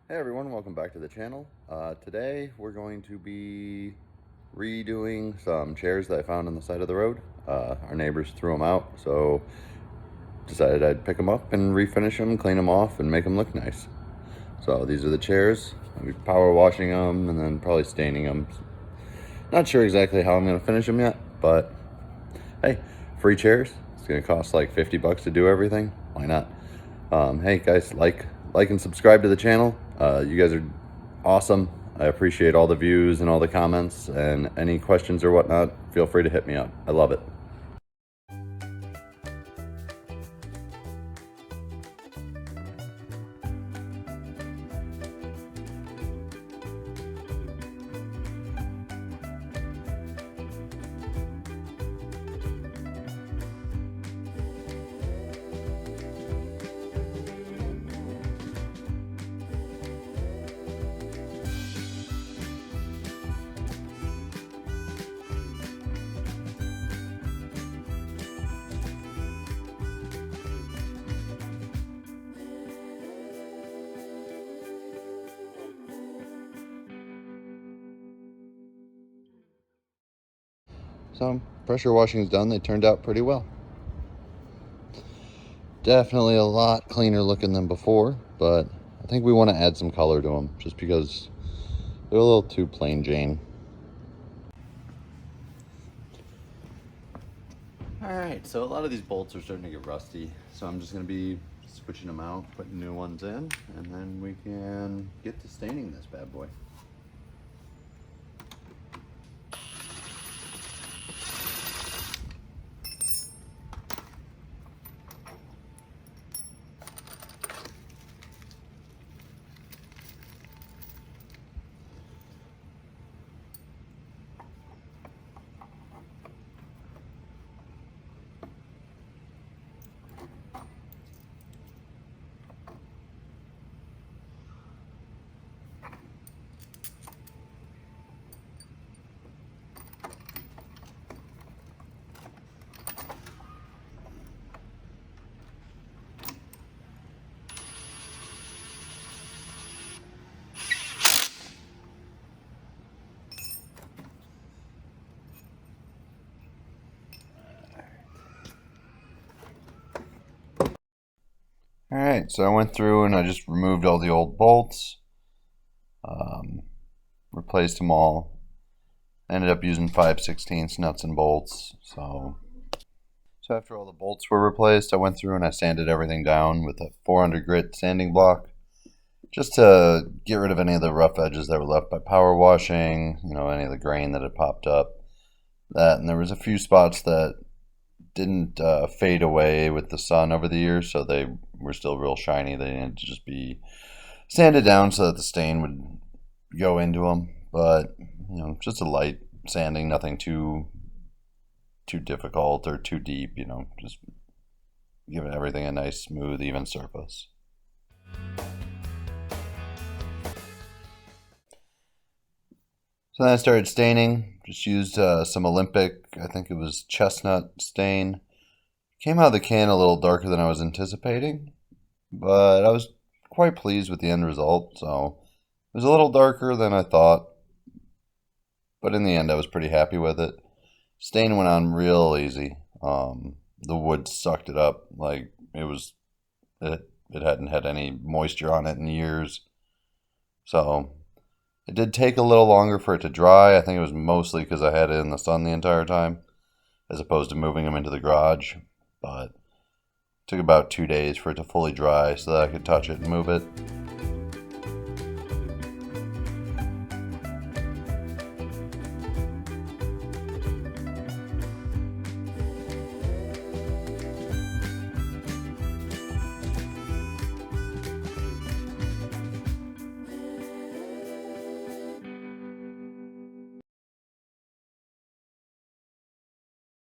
Hey everyone, welcome back to the channel. Today we're going to be redoing some chairs that I found on the side of the road. Our neighbors threw them out, so decided I'd pick them up and refinish them, clean them off, and make them look nice. So these are the chairs. I'll be power washing them and then probably staining them. Not sure exactly how I'm going to finish them yet, but hey, free chairs. It's going to cost like 50 bucks to do everything. Why not? Hey guys, like and subscribe to the channel. You guys are awesome. I appreciate all the views and all the comments, and any questions or whatnot, feel free to hit me up. I love it. So pressure washing is done. They turned out pretty well. Definitely a lot cleaner looking than before, but I think we want to add some color to them just because they're a little too plain Jane. Alright, so a lot of these bolts are starting to get rusty, so I'm just going to be switching them out, putting new ones in, and then we can get to staining this bad boy. Alright, so I went through and I just removed all the old bolts, replaced them all. Ended up using 5/16 nuts and bolts. So after all the bolts were replaced, I went through and I sanded everything down with a 400 grit sanding block, just to get rid of any of the rough edges that were left by power washing, any of the grain that had popped up. And there was a few spots that didn't fade away with the sun over the years, so they were still real shiny. They needed to just be sanded down so that the stain would go into them. But just a light sanding, nothing too difficult or too deep. Just giving everything a nice, smooth, even surface. So then I started staining. Just used some Olympic, I think it was chestnut stain. Came out of the can a little darker than I was anticipating, but I was quite pleased with the end result. So it was a little darker than I thought, but in the end I was pretty happy with it. Stain went on real easy. The wood sucked it up like it hadn't had any moisture on it in years. So it did take a little longer for it to dry. I think it was mostly because I had it in the sun the entire time, as opposed to moving them into the garage. But it took about 2 days for it to fully dry so that I could touch it and move it.